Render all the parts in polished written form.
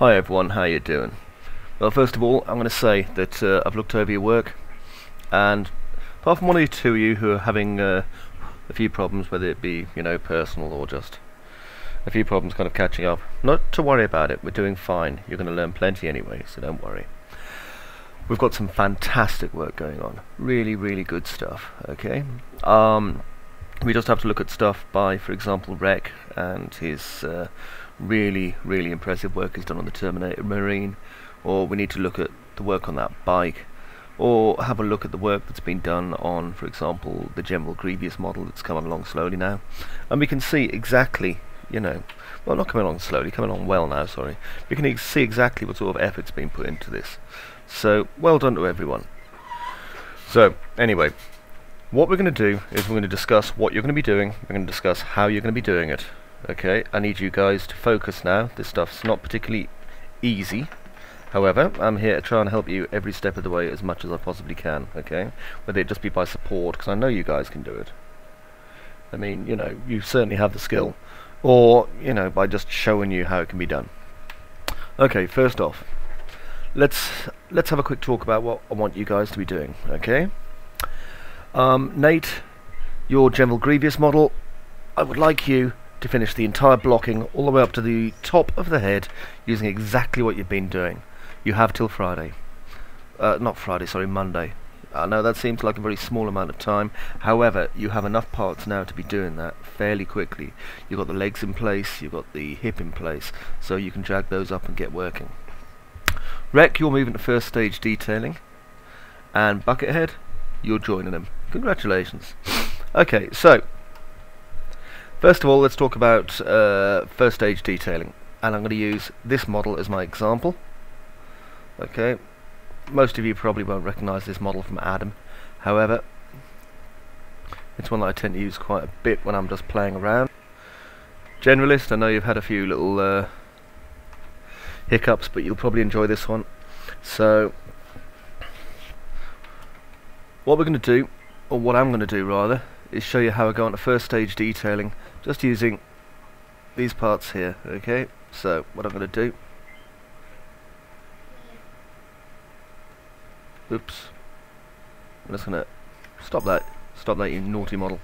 Hi everyone, how you doing? Well, first of all, I'm going to say that I've looked over your work, and apart from one or two of you who are having a few problems, whether it be, personal or just a few problems kind of catching up, not to worry about it, we're doing fine. You're going to learn plenty anyway, so don't worry. We've got some fantastic work going on, really, really good stuff, okay? We just have to look at stuff by, for example, Rec and his really, really impressive work he's done on the Terminator Marine, or we need to look at the work on that bike, or have a look at the work that's been done on, for example, the General Grievous model that's coming along slowly now, and we can see exactly, well, not coming along slowly, coming along well now, sorry, we can see exactly what sort of effort's been put into this. So, well done to everyone. So, anyway, what we're going to do is we're going to discuss what you're going to be doing, we're going to discuss how you're going to be doing it. Okay, I need you guys to focus now. This stuff's not particularly easy. However, I'm here to try and help you every step of the way as much as I possibly can, okay? Whether it just be by support, because I know you guys can do it. I mean, you certainly have the skill. Or, by just showing you how it can be done. Okay, first off, let's have a quick talk about what I want you guys to be doing, okay? Nate, your General Grievous model, I would like you to finish the entire blocking all the way up to the top of the head using exactly what you've been doing. You have till Friday. Not Friday, sorry, Monday. I know that seems like a very small amount of time. However, you have enough parts now to be doing that fairly quickly. You've got the legs in place, you've got the hip in place, so you can drag those up and get working. Rec, you're moving to first stage detailing, and Buckethead, you're joining them. Congratulations. Okay, so first of all, let's talk about first stage detailing, and I'm going to use this model as my example. Okay, most of you probably won't recognise this model from Adam, however, it's one that I tend to use quite a bit when I'm just playing around. Generalist, I know you've had a few little hiccups, but you'll probably enjoy this one. So, what we're going to do, or what I'm going to do rather, is show you how I go on to first stage detailing just using these parts here. Okay, so what I'm going to do, oops, I'm just going to stop that you naughty model.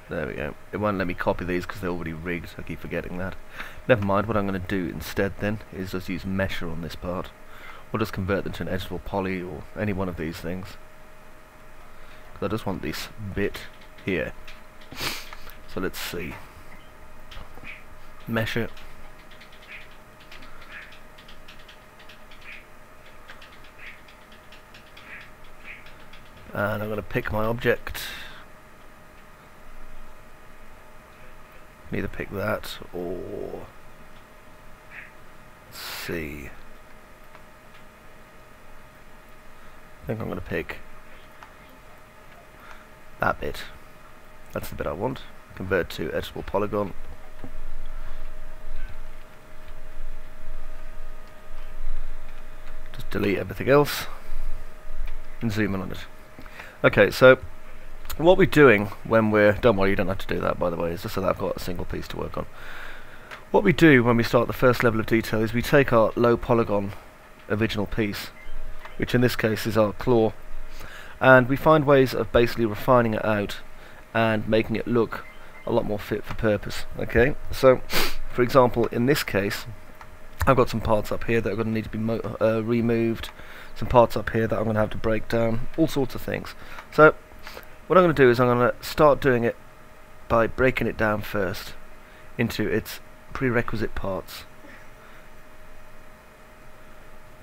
There we go. It won't let me copy these because they're already rigged. I keep forgetting that. Never mind, what I'm going to do instead then is just use Mesher on this part. We'll just convert them to an editable poly or any one of these things. I just want this bit here. So let's see. Mesher. And I'm going to pick my object. Either pick that or let's see. I think I'm going to pick that bit. That's the bit I want. Convert to editable polygon. Just delete everything else and zoom in on it. Okay, so what we're doing when we're... Don't worry, you don't have to do that, by the way. It's just so that I've got a single piece to work on. What we do when we start the first level of detail is we take our low polygon original piece, which in this case is our claw, and we find ways of basically refining it out and making it look a lot more fit for purpose. Okay, so for example, in this case, I've got some parts up here that are going to need to be removed, some parts up here that I'm going to have to break down, all sorts of things. So what I'm going to do is I'm going to start doing it by breaking it down first into its prerequisite parts.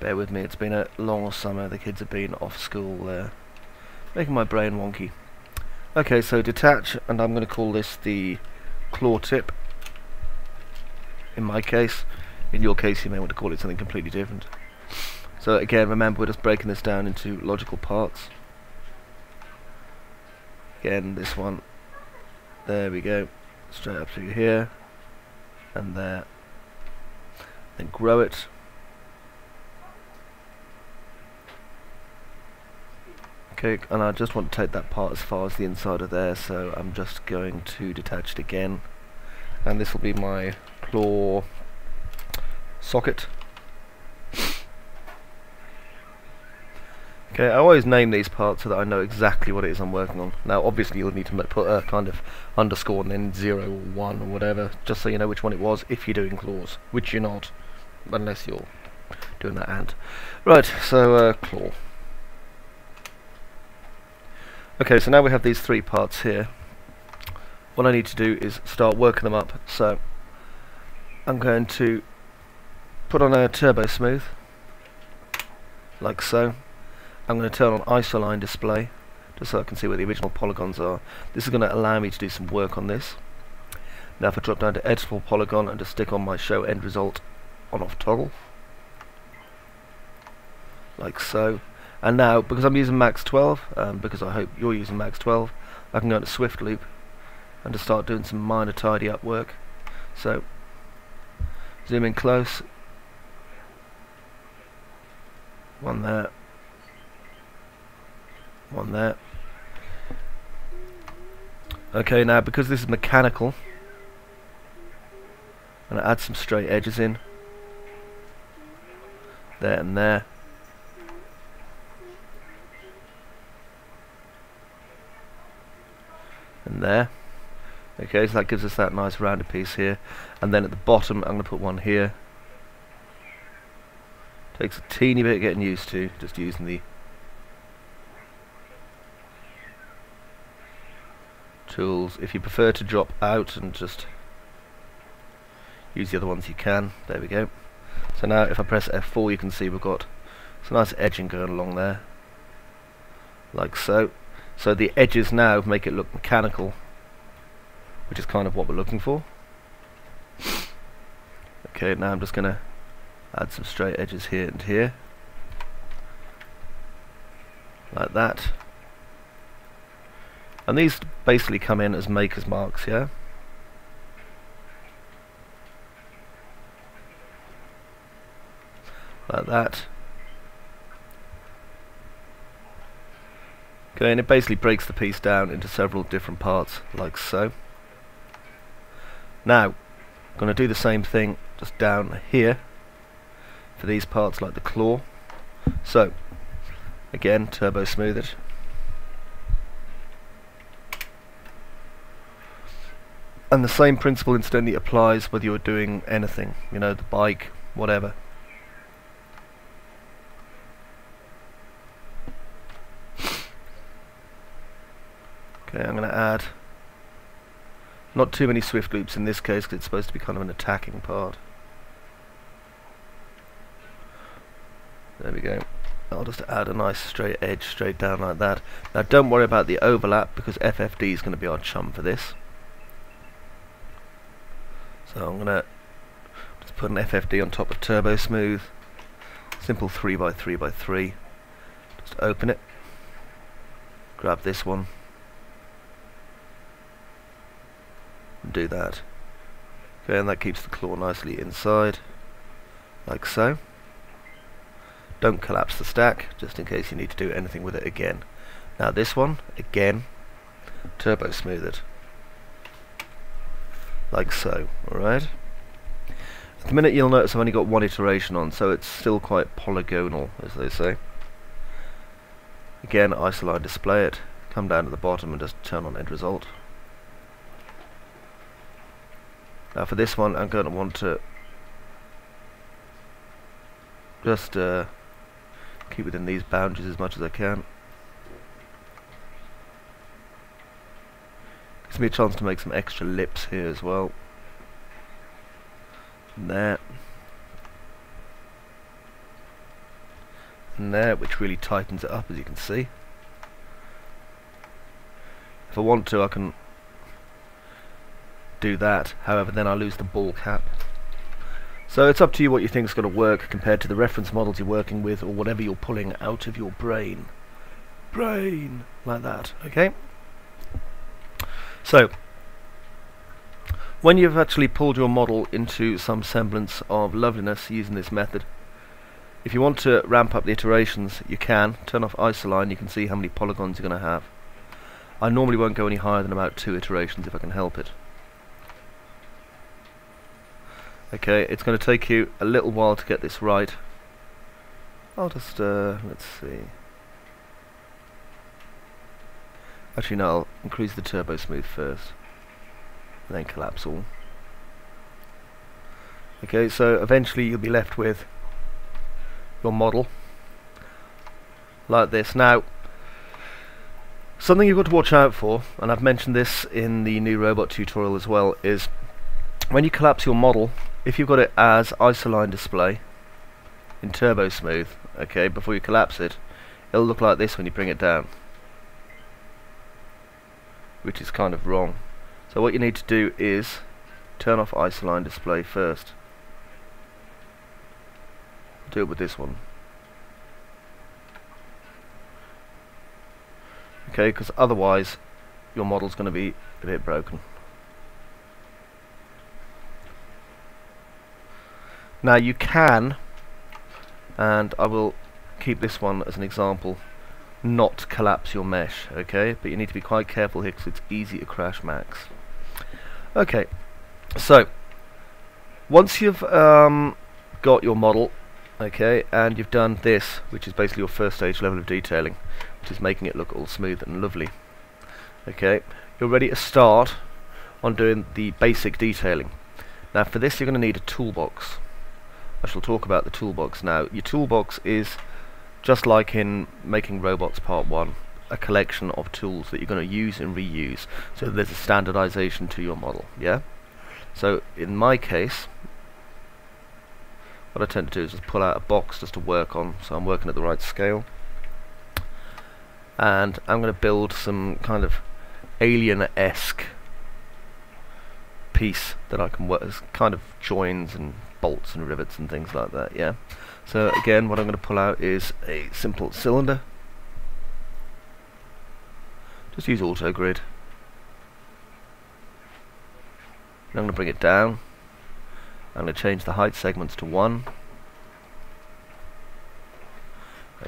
Bear with me, it's been a long summer, the kids have been off school there, making my brain wonky. Okay, so detach, and I'm going to call this the claw tip, in my case. In your case you may want to call it something completely different. So again, remember we're just breaking this down into logical parts. Again, this one, there we go, straight up through here, and there. Then grow it. Okay, and I just want to take that part as far as the inside of there, so I'm just going to detach it again and this will be my claw socket. Okay, I always name these parts so that I know exactly what it is I'm working on. Now obviously you'll need to put a kind of underscore and then 0 or 1 or whatever, just so you know which one it was if you're doing claws, which you're not, unless you're doing that hand. Right, so claw. Okay, so now we have these 3 parts here. What I need to do is start working them up, so I'm going to put on a turbo smooth, like so. I'm going to turn on isoline display, just so I can see where the original polygons are. This is going to allow me to do some work on this. Now if I drop down to editable polygon and just stick on my show end result on off toggle, like so. And now, because I'm using Max 12, because I hope you're using Max 12, I can go into Swift Loop and just start doing some minor tidy up work. So, zoom in close, one there, one there. Okay, now because this is mechanical, I'm going to add some straight edges in, there and there. And there. Okay, so that gives us that nice rounded piece here, and then at the bottom I'm going to put one here. Takes a teeny bit getting used to, just using the tools. If you prefer to drop out and just use the other ones, you can. There we go. So now if I press F4, you can see we've got some nice edging going along there, like so. So the edges now make it look mechanical, which is kind of what we're looking for. Okay, now I'm just going to add some straight edges here and here, like that. And these basically come in as maker's marks, yeah? Like that. Okay, and it basically breaks the piece down into several different parts, like so. Now, I'm going to do the same thing just down here for these parts like the claw. So, again, turbo smooth it. And the same principle incidentally applies whether you're doing anything, you know, the bike, whatever. Okay, I'm going to add not too many swift loops in this case because it's supposed to be kind of an attacking part. There we go. I'll just add a nice straight edge straight down like that. Now don't worry about the overlap because FFD is going to be our chum for this. So I'm going to just put an FFD on top of Turbo Smooth. Simple 3x3x3. Just open it. Grab this one. And do that. Okay, and that keeps the claw nicely inside. Like so. Don't collapse the stack, just in case you need to do anything with it again. Now this one, again, turbo smooth it. Like so, alright? At the minute you'll notice I've only got one iteration on, so it's still quite polygonal, as they say. Again, isoline display it, come down to the bottom and just turn on end result. Now for this one I'm going to want to just keep within these boundaries as much as I can. Gives me a chance to make some extra lips here as well. And there. And there, which really tightens it up, as you can see. If I want to, I can do that. However, then I lose the ball cap. So it's up to you what you think is going to work compared to the reference models you're working with or whatever you're pulling out of your brain. Like that, okay? So, when you've actually pulled your model into some semblance of loveliness using this method, if you want to ramp up the iterations, you can. Turn off isoline, you can see how many polygons you're going to have. I normally won't go any higher than about 2 iterations if I can help it. Okay, it's going to take you a little while to get this right. I'll just, let's see. Actually no, I'll increase the turbo smooth first, and then collapse all. Okay, so eventually you'll be left with your model like this. Now, something you've got to watch out for, and I've mentioned this in the new robot tutorial as well, is when you collapse your model, if you've got it as isoline display in turbo smooth, okay, before you collapse it, it'll look like this when you bring it down, which is kind of wrong. So what you need to do is turn off isoline display first. Do it with this one. Okay, because otherwise your model's going to be a bit broken. Now you can, and I will keep this one as an example, not collapse your mesh, okay? But you need to be quite careful here because it's easy to crash max. Okay, so once you've got your model, okay, and you've done this, which is basically your first stage level of detailing, which is making it look all smooth and lovely, okay, you're ready to start on doing the basic detailing. Now for this you're going to need a toolbox. I shall talk about the toolbox now. Your toolbox is, just like in making robots part 1, a collection of tools that you're going to use and reuse, so there's a standardization to your model, yeah? So in my case, what I tend to do is just pull out a box just to work on, so I'm working at the right scale. And I'm going to build some kind of alien-esque piece that I can work as kind of joins and bolts and rivets and things like that, yeah? So again, what I'm going to pull out is a simple cylinder. Just use auto grid. I'm going to bring it down. I'm going to change the height segments to 1.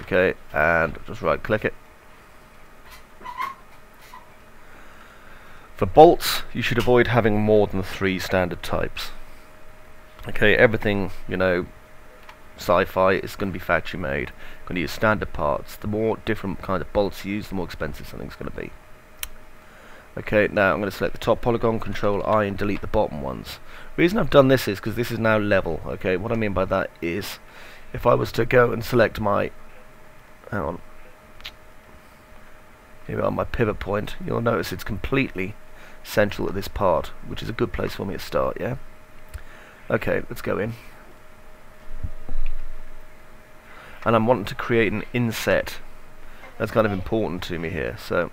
Okay, and just right click it. For bolts, you should avoid having more than 3 standard types. Okay, everything, you know, sci-fi is going to be factory made. You're going to use standard parts. The more different kind of bolts you use, the more expensive something's going to be. Okay, now I'm going to select the top polygon, Control I, and delete the bottom ones. The reason I've done this is because this is now level. Okay, what I mean by that is, if I was to go and select my, hang on, here on my pivot point, you'll notice it's completely central at this part, which is a good place for me to start, yeah? Okay, let's go in. And I'm wanting to create an inset. That's kind of important to me here, so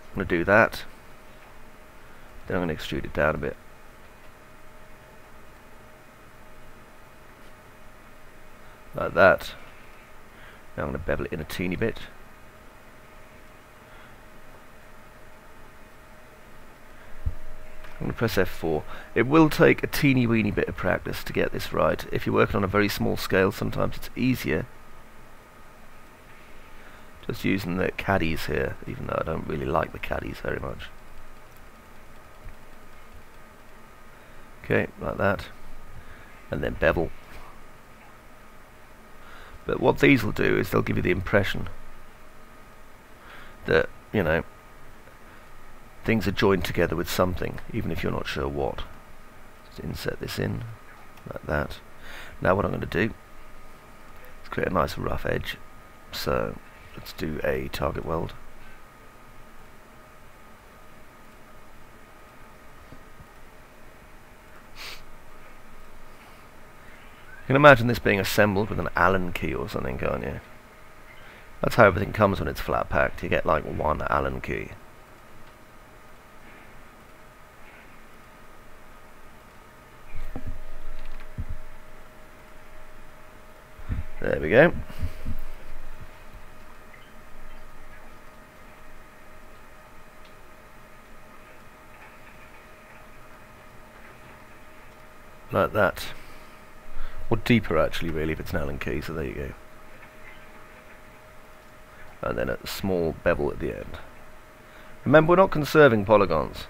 I'm going to do that. Then I'm going to extrude it down a bit. Like that. Now I'm going to bevel it in a teeny bit. I'm going to press F4. It will take a teeny weeny bit of practice to get this right. If you're working on a very small scale, sometimes it's easier just using the caddies here, even though I don't really like the caddies very much. Okay, like that. And then bevel. But what these will do is they'll give you the impression that, you know, things are joined together with something, even if you're not sure what. Just insert this in, like that. Now what I'm going to do is create a nice rough edge. So let's do a target weld. You can imagine this being assembled with an Allen key or something, can't you? That's how everything comes when it's flat packed. You get like one Allen key. There we go. Like that. Or deeper actually, really, if it's an Allen key, so there you go. And then a small bevel at the end. Remember, we're not conserving polygons.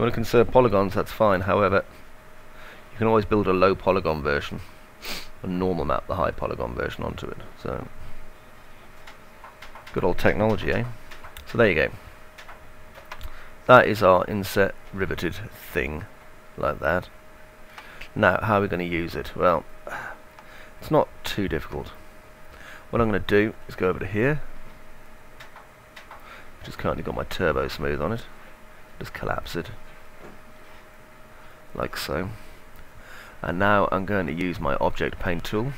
you want to conserve polygons, that's fine. However, you can always build a low polygon version, a normal map, the high polygon version onto it. So, good old technology, eh? So there you go. That is our inset riveted thing, like that. Now, how are we going to use it? Well, it's not too difficult. What I'm going to do is go over to here. Just currently got my turbo smooth on it. Just collapse it, like so. And now I'm going to use my object paint tool.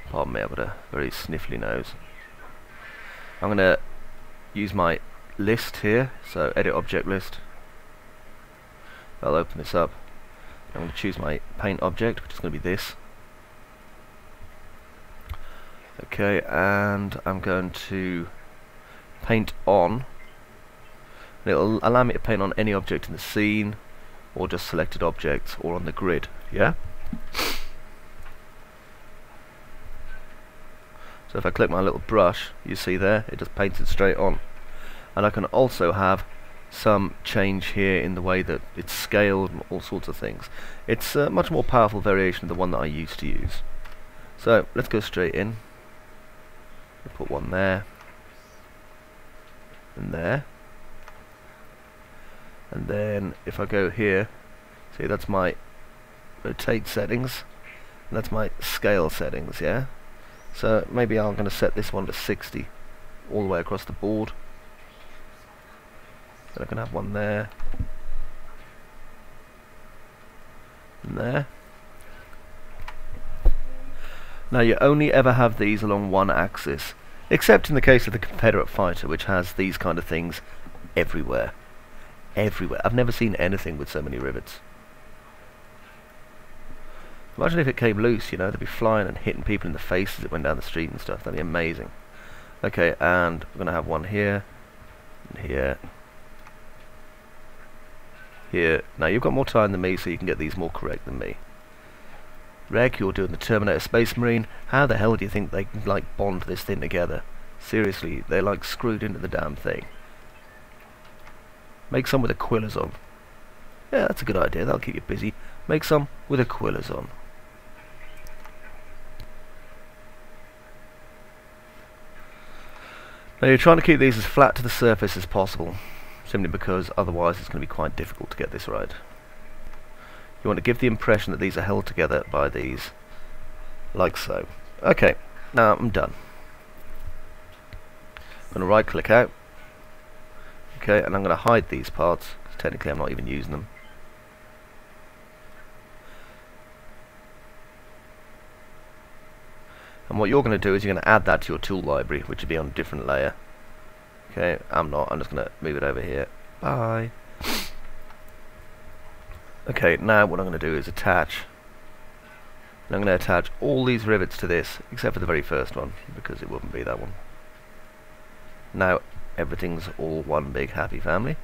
Pardon me, I've got a very sniffly nose. I'm going to use my list here, so edit object list. I'll open this up. I'm going to choose my paint object, which is going to be this. Okay, and I'm going to paint on. It'll allow me to paint on any object in the scene, or just selected objects, or on the grid. Yeah? So if I click my little brush, you see there, it just paints it straight on. And I can also have some change here in the way that it's scaled and all sorts of things. It's a much more powerful variation of the one that I used to use. So let's go straight in. I'll put one there, and there. And then if I go here, see, that's my rotate settings, and that's my scale settings, yeah? So maybe I'm going to set this one to 60 all the way across the board. Then I can have one there, and there. Now you only ever have these along one axis, except in the case of the Confederate fighter, which has these kind of things everywhere. Everywhere. I've never seen anything with so many rivets. Imagine if it came loose, you know, they'd be flying and hitting people in the face as it went down the street and stuff. That'd be amazing. Okay, and we're going to have one here, and here, here. Now you've got more time than me, so you can get these more correct than me. Reg, you're doing the Terminator Space Marine. How the hell do you think they can, like, bond this thing together? Seriously, they're like screwed into the damn thing. Make some with Aquillas on. Yeah, that's a good idea. That'll keep you busy. Make some with Aquillas on. Now you're trying to keep these as flat to the surface as possible, simply because otherwise it's going to be quite difficult to get this right. You want to give the impression that these are held together by these, like so. Okay, now I'm done. I'm going to right click out. Okay, and I'm going to hide these parts, because technically I'm not even using them. And what you're going to do is you're going to add that to your tool library, which will be on a different layer. Okay, I'm not, I'm just going to move it over here. Bye. Okay, now what I'm going to do is attach. And I'm going to attach all these rivets to this, except for the very first one, because it wouldn't be that one. Now, everything's all one big happy family,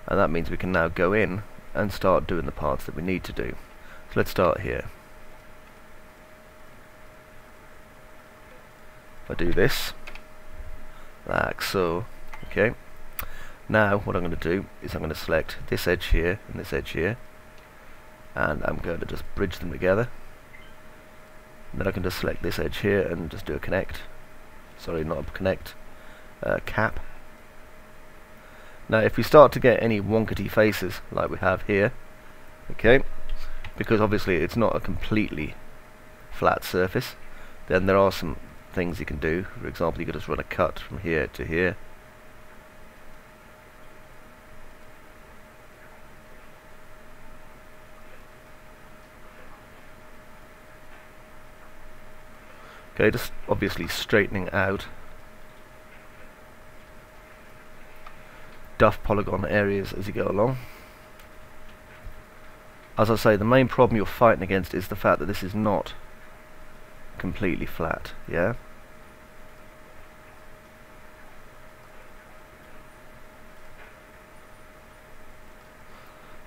and that means we can now go in and start doing the parts that we need to do. So let's start here. If I do this, like so, okay. Now what I'm going to do is I'm going to select this edge here and this edge here, and I'm going to just bridge them together. And then I can just select this edge here and just do a connect. Sorry, not a connect. Cap. Now if we start to get any wonkety faces like we have here, okay, because obviously it's not a completely flat surface, then there are some things you can do. For example, you could just run a cut from here to here. Okay, just obviously straightening out duff polygon areas as you go along. As I say, the main problem you're fighting against is the fact that this is not completely flat, yeah?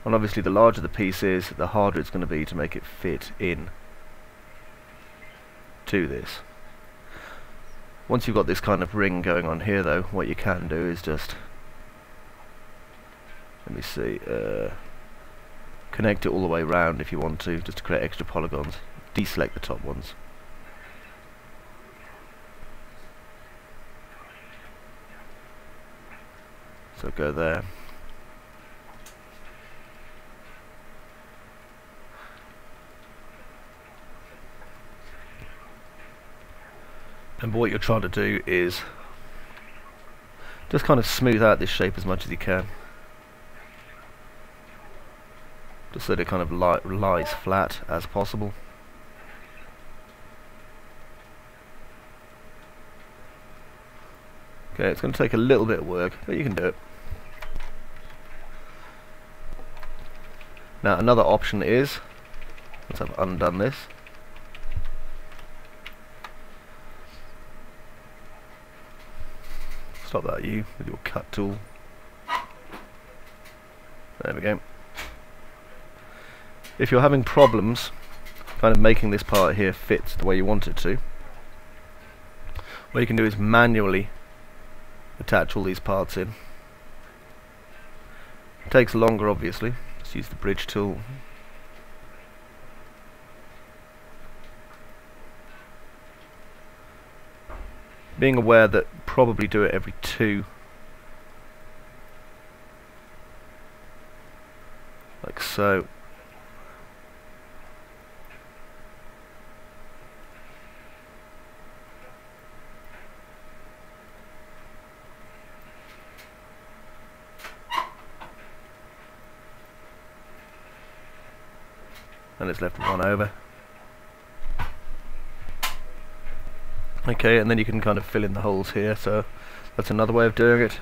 And obviously the larger the piece is, the harder it's going to be to make it fit in to this. Once you've got this kind of ring going on here though, what you can do is just let me see, connect it all the way around if you want to, just to create extra polygons. Deselect the top ones. So go there. And what you're trying to do is just kind of smooth out this shape as much as you can, just so that it kind of lies flat as possible. Okay, it's going to take a little bit of work, but you can do it. Now another option is, once I've undone this, stop that you with your cut tool. There we go. If you're having problems kind of making this part here fit the way you want it to, what you can do is manually attach all these parts in. It takes longer, obviously. Just use the bridge tool. Being aware that probably do it every 2, like so. And it's left one over. Okay, and then you can kind of fill in the holes here, so that's another way of doing it.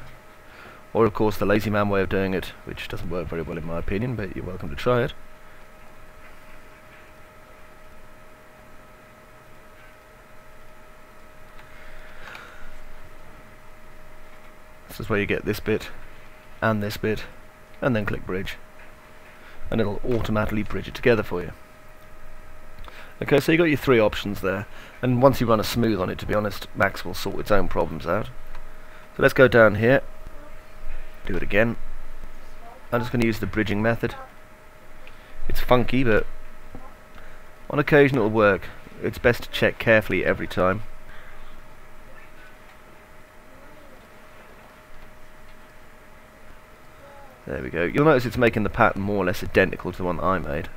Or of course the lazy man way of doing it, which doesn't work very well in my opinion, but you're welcome to try it. This is where you get this bit, and then click bridge. And it'll automatically bridge it together for you. Okay, so you got your 3 options there, and once you run a smooth on it, to be honest, Max will sort its own problems out. So let's go down here, do it again. I'm just going to use the bridging method. It's funky, but on occasion it'll work. It's best to check carefully every time. There we go. You'll notice it's making the pattern more or less identical to the one that I made.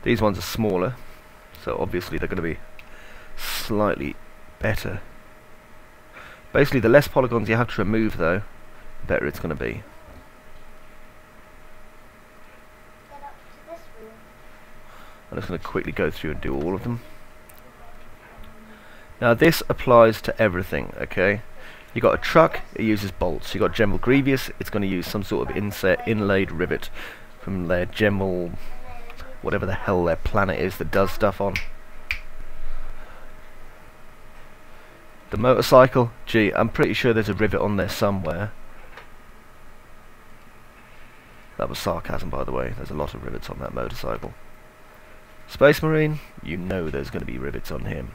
These ones are smaller, so obviously they're going to be slightly better. Basically, the less polygons you have to remove, though, the better it's going to be. I'm just going to quickly go through and do all of them. Now this applies to everything, okay? You got a truck, it uses bolts. You got Gemmell Grievous, it's going to use some sort of inlaid rivet from their Gemmell, whatever the hell their planet is that does stuff on. The motorcycle, gee, I'm pretty sure there's a rivet on there somewhere. That was sarcasm, by the way. There's a lot of rivets on that motorcycle. Space Marine, you know there's going to be rivets on him.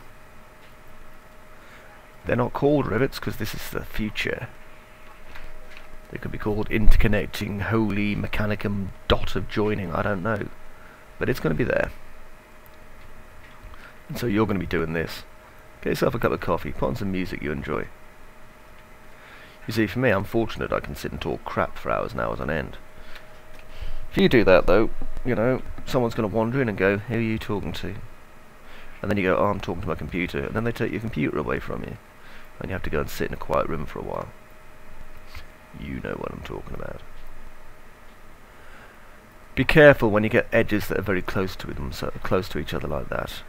They're not called rivets because this is the future. They could be called interconnecting holy mechanicum dot of joining, I don't know. But it's going to be there. And so you're going to be doing this. Get yourself a cup of coffee, put on some music you enjoy. You see, for me, I'm fortunate I can sit and talk crap for hours and hours on end. If you do that though, you know, someone's going to wander in and go, who are you talking to? And then you go, oh, I'm talking to my computer, and then they take your computer away from you. And you have to go and sit in a quiet room for a while. You know what I'm talking about. Be careful when you get edges that are very close to them, so close to each other like that.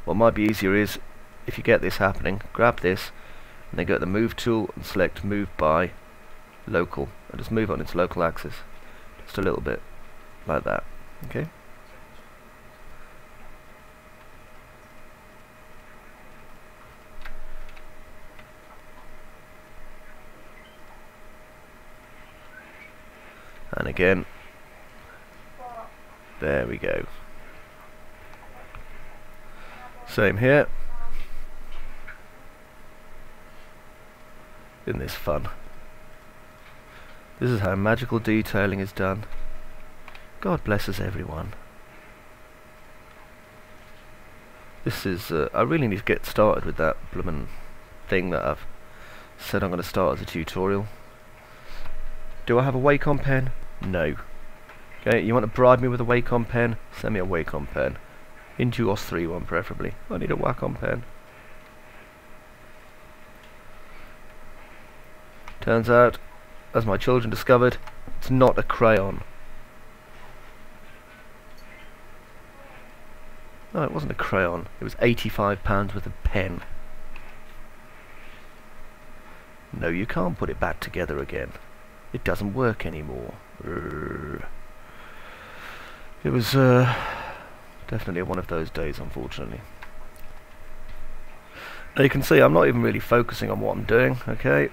What might be easier is, if you get this happening, grab this, and then go to the Move tool and select Move by Local, and just move on its local axis. Just a little bit, like that. Okay? And again, there we go. Same here. Isn't this fun? This is how magical detailing is done. God bless us, everyone. This is, I really need to get started with that bloomin' thing that I've said I'm going to start as a tutorial. Do I have a Wacom pen? No. Okay, you want to bribe me with a Wacom pen? Send me a Wacom pen. Intuos 3 one preferably. I need a Wacom pen. Turns out, as my children discovered, it's not a crayon. No, it wasn't a crayon. It was £85 worth of pen. No, you can't put it back together again. It doesn't work anymore. It was definitely one of those days, unfortunately. Now you can see I'm not even really focusing on what I'm doing, okay?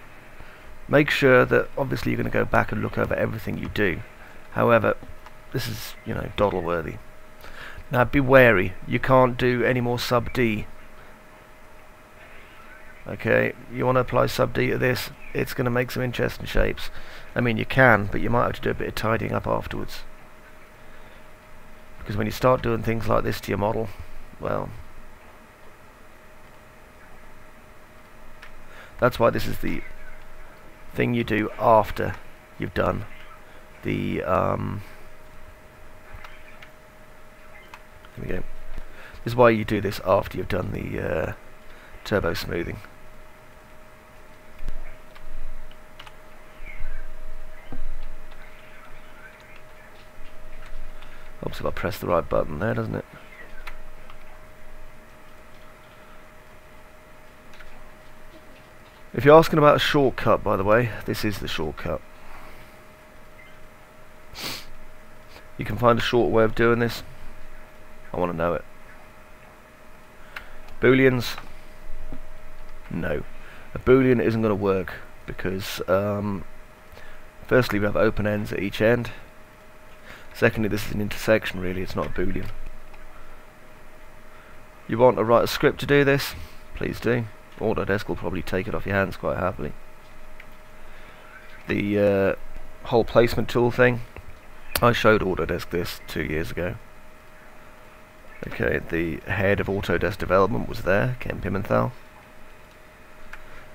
Make sure that obviously you're going to go back and look over everything you do. However, this is, you know, doddle worthy. Now be wary, you can't do any more sub D. Okay, you want to apply sub D to this, it's going to make some interesting shapes. I mean, you can, but you might have to do a bit of tidying up afterwards. Because when you start doing things like this to your model, well, that's why this is the thing you do after you've done the here we go. This is why you do this after you've done the turbo smoothing. Helps if I press the right button there, doesn't it? If you're asking about a shortcut, by the way, this is the shortcut. You can find a short way of doing this. I want to know it. Booleans? No. A boolean isn't going to work because firstly we have open ends at each end. Secondly, this is an intersection really, it's not a boolean. You want to write a script to do this? Please do. Autodesk will probably take it off your hands quite happily. The whole placement tool thing, I showed Autodesk this 2 years ago. Okay, the head of Autodesk development was there, Ken Pimenthal,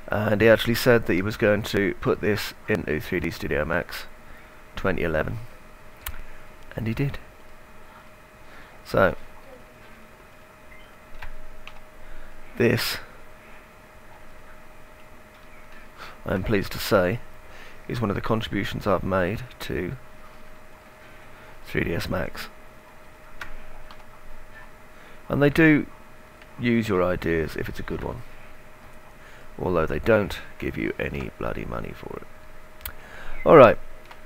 and he actually said that he was going to put this into 3D Studio Max 2011, and he did. So this, I'm pleased to say, is one of the contributions I've made to 3ds Max. And they do use your ideas if it's a good one, although they don't give you any bloody money for it. Alright,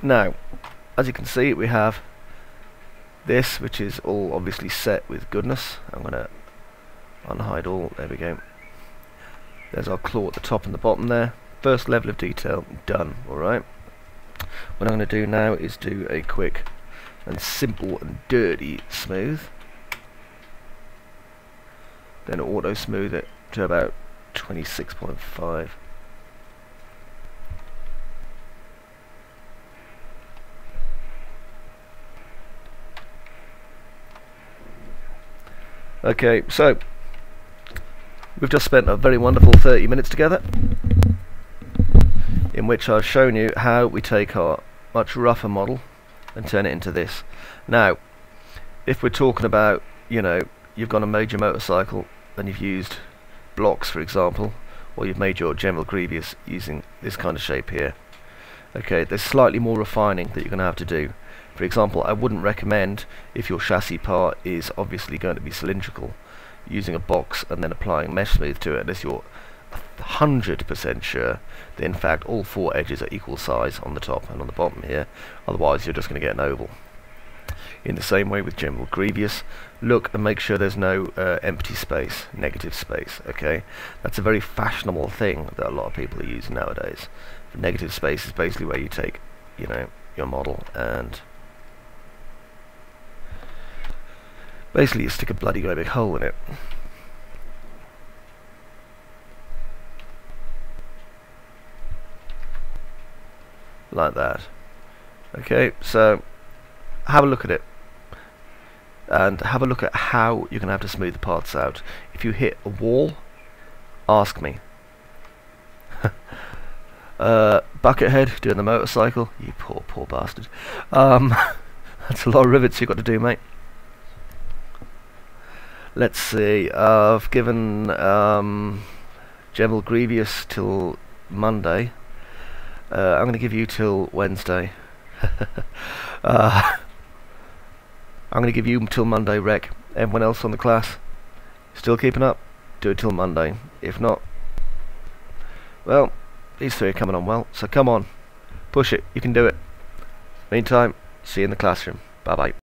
now, as you can see, we have this, which is all obviously set with goodness. I'm going to unhide all, there we go. There's our claw at the top and the bottom there. First level of detail done, alright. What I'm going to do now is do a quick and simple and dirty smooth. Then auto smooth it to about 26.5. Okay, so we've just spent a very wonderful 30 minutes together, in which I've shown you how we take our much rougher model and turn it into this. Now, if we're talking about, you know, you've got a major motorcycle and you've used blocks, for example, or you've made your General Grievous using this kind of shape here. Okay, there's slightly more refining that you're going to have to do. For example, I wouldn't recommend, if your chassis part is obviously going to be cylindrical, using a box and then applying mesh smooth to it unless you're 100% sure that in fact all four edges are equal size on the top and on the bottom here. Otherwise you're just going to get an oval. In the same way with General Grievous, look and make sure there's no empty space, negative space. Okay, that's a very fashionable thing that a lot of people are using nowadays. The negative space is basically where you take, you know, your model and basically you stick a bloody great big hole in it. like that. Okay, so have a look at it, and have a look at how you're going to have to smooth the parts out. If you hit a wall, ask me. Buckethead doing the motorcycle, you poor bastard. That's a lot of rivets you've got to do, mate. Let's see, I've given General Grievous till Monday. I'm going to give you till Wednesday. I'm going to give you till Monday, Rec. Everyone else on the class, still keeping up? Do it till Monday. If not, well, these three are coming on well, so come on, push it, you can do it. Meantime, see you in the classroom. Bye bye.